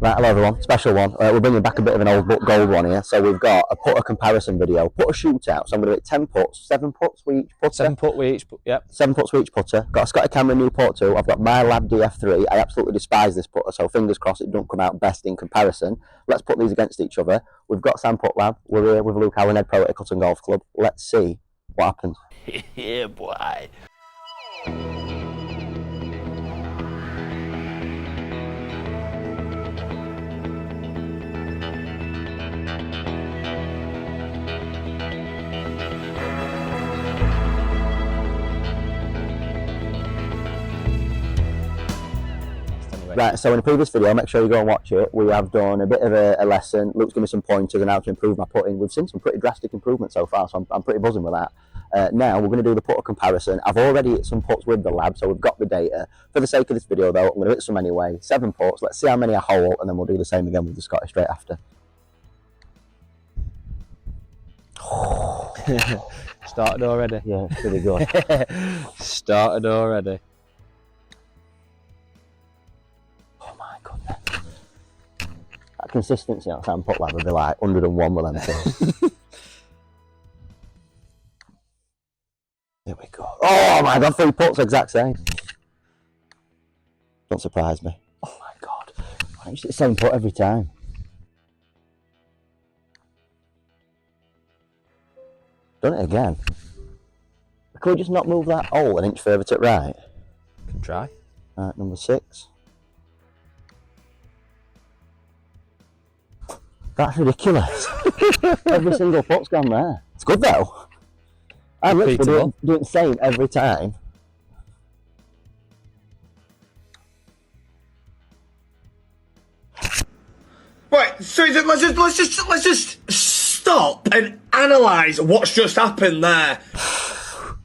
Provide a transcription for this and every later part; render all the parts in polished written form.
Right, hello everyone, special one. We're bringing back a bit of an old but gold one here. So we've got a putter comparison video, putter shootout. So I'm going to do 10 putts, 7 putts with each putter. 7 putt with each, yep. 7 putts with each putter. Got a Scotty camera Newport 2. I've got my L.A.B DF3. I absolutely despise this putter, so fingers crossed it don't come out best in comparison. Let's put these against each other. We've got Sam Putt Lab. We're here with Luke Allen, head pro at Ickleton Golf Club. Let's see what happens. Yeah, boy. Right, so in the previous video, make sure you go and watch it. We have done a bit of a lesson. Luke's given me some pointers on how to improve my putting. We've seen some pretty drastic improvements so far, so I'm pretty buzzing with that. Now we're going to do the putter comparison. I've already hit some putts with the L.A.B, so we've got the data. For the sake of this video though, I'm going to hit some anyway. 7 putts, let's see how many I hole, and then we'll do the same again with the Scotty straight after. Started already. Yeah, it's pretty good. Started already. That consistency on Sam Putt Lab would be like 101 with them two. Here we go. Oh my god, 3 putts exact same. Don't surprise me. Oh my god. Why is it the same putt every time? Done it again. Can we just not move that hole an inch further to the right? Can try. Right, number 6. That's ridiculous. Every single putt's gone there. It's good though. I'm literally doing the same every time. Right, so let's just stop and analyse what's just happened there.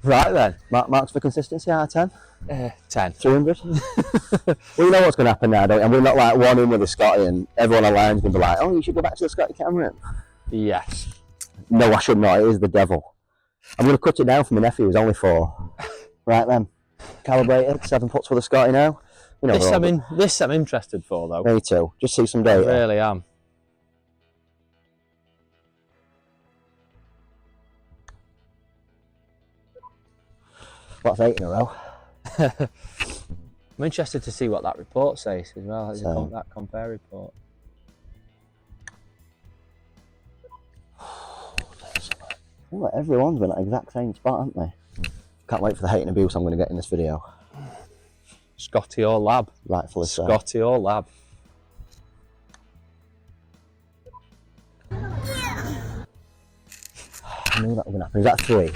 Right then, marks for consistency out of 10. 10. 200. Well, you know what's going to happen now, don't you? And we're not like one in with the Scotty, and everyone online is going to be like, "Oh, you should go back to the Scotty camera." Yes. No, I should not. It is the devil. I'm going to cut it down for my nephew, who's only 4. Right then, calibrated, 7 putts for the Scotty now. You know, this I'm interested for though. Me too. Just see some data. I really am. What's 8 in a row? I'm interested to see what that report says as well. That compare report. Oh, everyone's been at the exact same spot, haven't they? Can't wait for the hate and abuse I'm going to get in this video. Scotty or L.A.B? Rightfully so. Scotty or L.A.B? I knew that was going to happen. Is that 3?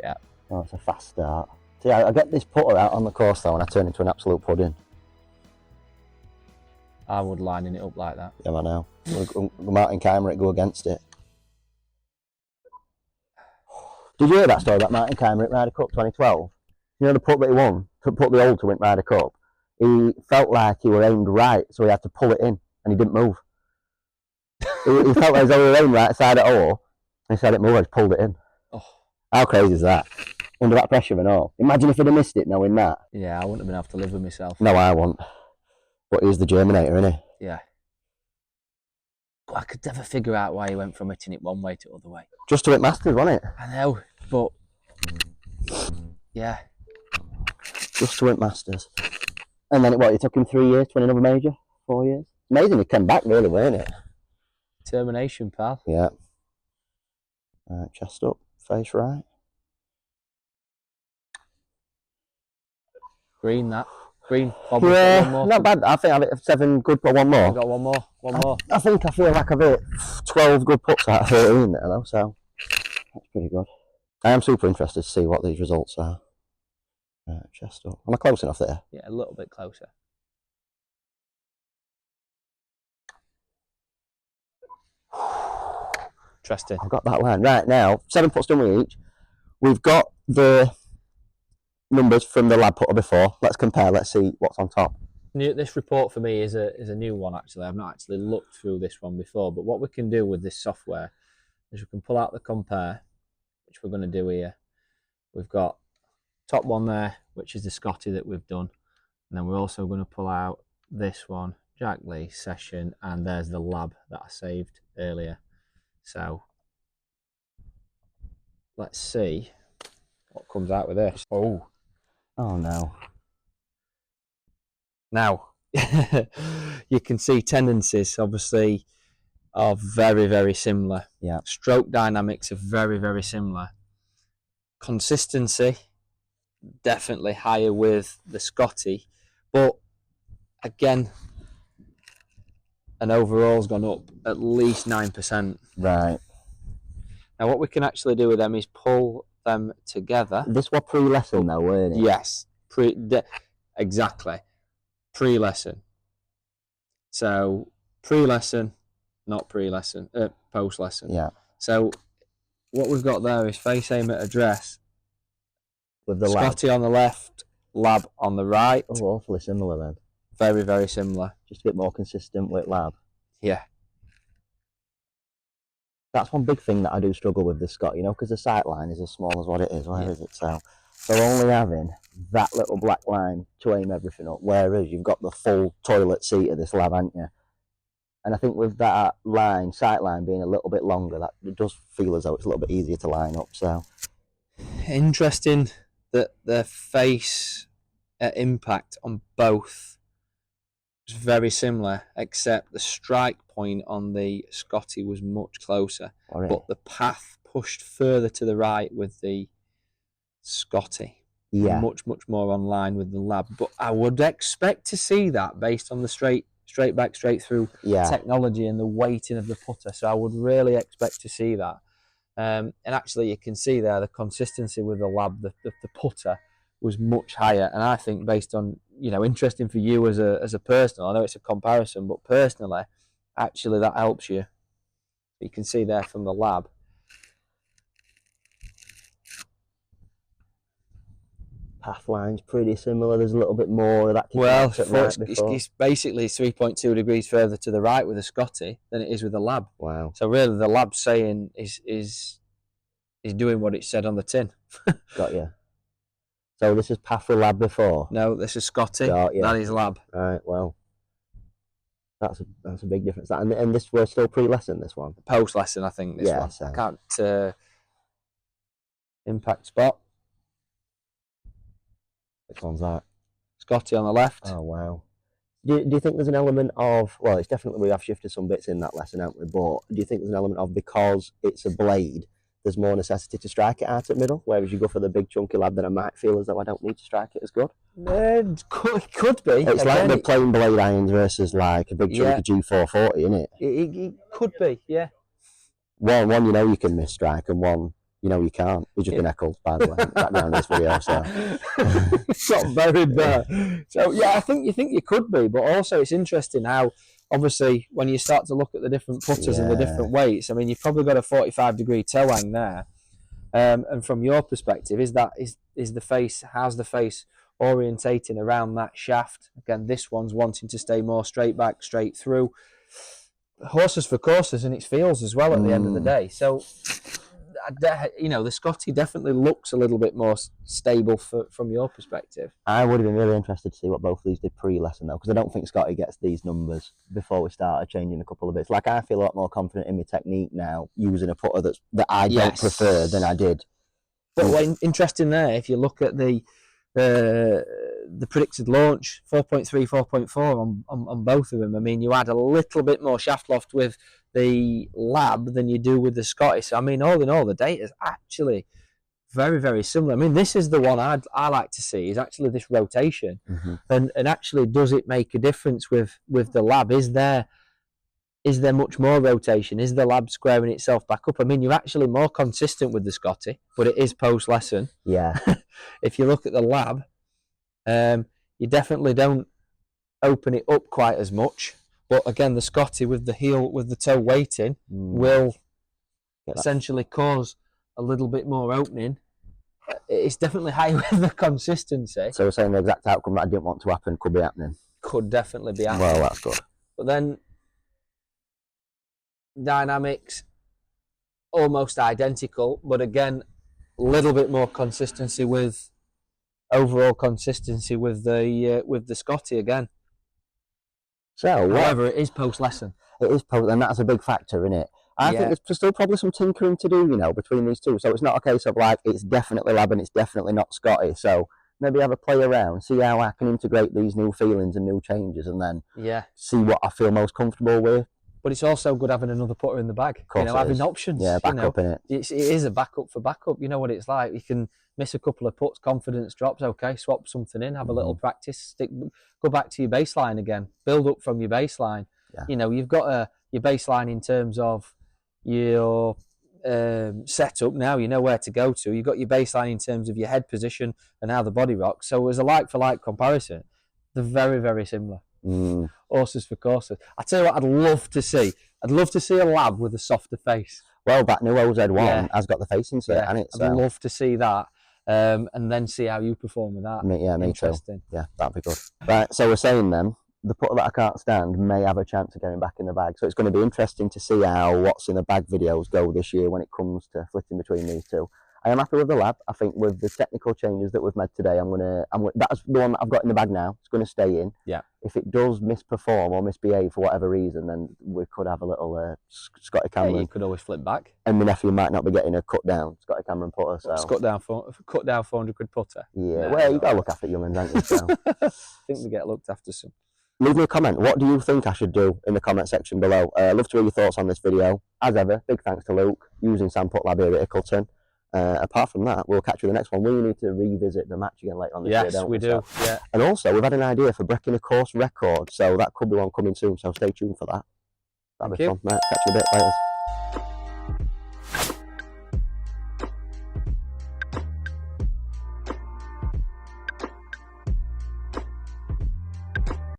Yeah. Oh, it's a fast start. See, I get this putter out on the course though and I turn into an absolute pudding. I would lining it up like that. Yeah, I know. Martin Keimer go against it. Did you hear that story about Martin Keimer at Ryder Cup 2012? You know the putt that he won, to put the hole to win Ryder Cup? He felt like he were aimed right, so he had to pull it in, and he didn't move. he felt like he was only aimed right side at hole, and he said it moved, I just pulled it in. Oh. How crazy is that? Under that pressure and all. Imagine if he'd have missed it knowing that. Yeah, I wouldn't have been able to live with myself. No, I won't. But he's the Germinator, isn't he? Yeah. I could never figure out why he went from hitting it one way to the other way. Just to hit Masters, wasn't it? I know, but yeah. Just to hit Masters. And then it took him 3 years to win another major? 4 years? Amazing he came back really, weren't it? Determination, pal. Yeah. Chest up, face right. Green that. Green. Yeah, one more. not bad. I think I've hit 7 good, but one more. I've got one more. One more. I think I feel like I've hit 12 good putts out of 13 there though, so that's pretty good. I am super interested to see what these results are. Chest up. Am I close enough there? Yeah, a little bit closer. Interesting. I've got that line. Right, now, 7 putts done with each. We've got the numbers from the L.A.B putter before. Let's compare, let's see what's on top. This report for me is a new one actually. I've not actually looked through this one before, but what we can do with this software is we can pull out the compare, which we're going to do here. We've got top one there, which is the Scotty that we've done, and then we're also going to pull out this one Jack Lee session, and there's the lab that I saved earlier. So let's see what comes out with this. Oh no. Now you can see tendencies obviously are very, very similar. Yeah. Stroke dynamics are very, very similar. Consistency definitely higher with the Scotty, but again, an overall's gone up at least 9%. Right. Now what we can actually do with them is pull them together. This was pre-lesson though, weren't it? Yes, exactly, pre-lesson. So pre-lesson, not pre-lesson, post-lesson. Yeah. So what we've got there is face aim at address With the Scotty on the left, Lab on the right. Oh, awfully similar then. Very, very similar. Just a bit more consistent with Lab. Yeah. That's one big thing that I do struggle with the Scott, you know, because the sight line is as small as what it is. Where is it? So only having that little black line to aim everything up, whereas you've got the full toilet seat of this Lab, haven't you? And I think with that line, sight line being a little bit longer, that it does feel as though it's a little bit easier to line up. So interesting that the face impact on both is very similar, except the strike point on the Scotty was much closer. Right. But the path pushed further to the right with the Scotty. Yeah. Much, much more on line with the Lab. But I would expect to see that based on the straight back, straight through technology and the weighting of the putter. So I would really expect to see that. And actually, you can see there the consistency with the Lab, the putter was much higher. And I think based on, you know, interesting for you as a personal, I know it's a comparison, but personally, actually that helps you. You can see there from the Lab. Path line's pretty similar. There's a little bit more of that. Well, it's basically 3.2 degrees further to the right with a Scotty than it is with the Lab. Wow. So really, the Lab's saying is doing what it said on the tin. Got you. So this is path with Lab before. No, this is Scotty. That is Lab. Right. Well, that's a big difference. And this was still pre-lesson. This one. Post lesson, I think. This one. So. I can't impact spot. Which one's that? Scotty on the left. Oh, wow. Do you think there's an element of, well, it's definitely, we have shifted some bits in that lesson, haven't we? But do you think there's an element of, because it's a blade, there's more necessity to strike it out at middle, whereas you go for the big chunky Lab, then I might feel as though I don't need to strike it as good? It could be. It's like the plain blade irons versus like a big chunky G440, isn't it? It could be, yeah. One you know you can miss strike, and one you know you can't. You've just been heckled, by the way, background of this video. So it's not buried there. So yeah, I think you could be, but also it's interesting how obviously when you start to look at the different putters and the different weights. I mean, you've probably got a 45-degree toe hang there, and from your perspective, is the face? How's the face orientating around that shaft? Again, this one's wanting to stay more straight back, straight through. Horses for courses, and it feels as well at the end of the day. So. You know, the Scotty definitely looks a little bit more stable from your perspective. I would have been really interested to see what both of these did pre-lesson, though, because I don't think Scotty gets these numbers before we started changing a couple of bits. Like, I feel a lot more confident in my technique now using a putter that I don't prefer than I did. But what interesting there, if you look at the predicted launch, 4.3, 4.4 on both of them. I mean, you add a little bit more shaft loft with the Lab than you do with the Scotty. So, I mean, all in all, the data is actually very, very similar. I mean, this is the one I like to see, is actually this rotation. And actually, does it make a difference with the Lab? Is there much more rotation? Is the Lab squaring itself back up? I mean, you're actually more consistent with the Scotty, but it is post-lesson. Yeah. If you look at the Lab, you definitely don't open it up quite as much. But again, the Scotty with the toe weighting will essentially cause a little bit more opening. It's definitely high with the consistency. So we're saying the exact outcome that I didn't want to happen could be happening. Could definitely be happening. Well, that's good. But then dynamics almost identical, but again, a little bit more consistency with overall consistency with the Scotty again. So, However, it is post-lesson. it is post, and that's a big factor in it. I think there's still probably some tinkering to do, you know, between these two. So it's not a case of like, it's definitely L.A.B and it's definitely not Scotty. So maybe have a play around, see how I can integrate these new feelings and new changes, and then see what I feel most comfortable with. But it's also good having another putter in the bag. Of course, you know, having options. Yeah, backup in it. It is a backup for backup. You know what it's like. You can miss a couple of putts, confidence drops. Okay, swap something in, have a little practice. Go back to your baseline again. Build up from your baseline. Yeah. You know, you've got your baseline in terms of your setup. Now you know where to go to. You've got your baseline in terms of your head position and how the body rocks. So as a like-for-like comparison, they're very, very similar. Horses for courses. I tell you what, I'd love to see a L.A.B with a softer face. Well, that new OZ1 has got the face insert, and it's. I'd love to see that, and then see how you perform with that. Me Interesting. too. Yeah, that'd be good. Right, so we're saying then, the putter that I can't stand may have a chance of getting back in the bag. So it's going to be interesting to see how what's in the bag videos go this year when it comes to flitting between these two. I am happy with the L.A.B. I think with the technical changes that we've made today, that's the one that I've got in the bag now. It's going to stay in. Yeah. If it does misperform or misbehave for whatever reason, then we could have a little Scotty Cameron. Yeah, you could always flip back. And my nephew might not be getting a cut down Scotty Cameron putter. So cut down 400 quid putter. Yeah, well, you got to look after young'uns, haven't you? So. I think they get looked after some. Leave me a comment. What do you think I should do in the comment section below? I'd love to hear your thoughts on this video. As ever, big thanks to Luke using Sandput Lab here at Ickleton. Apart from that, we'll catch you in the next one. We need to revisit the match again later on this year, don't we? Yes, we do. Yeah. And also, we've had an idea for breaking a course record, so that could be one coming soon. So stay tuned for that. That'll be fun, mate. Catch you a bit later.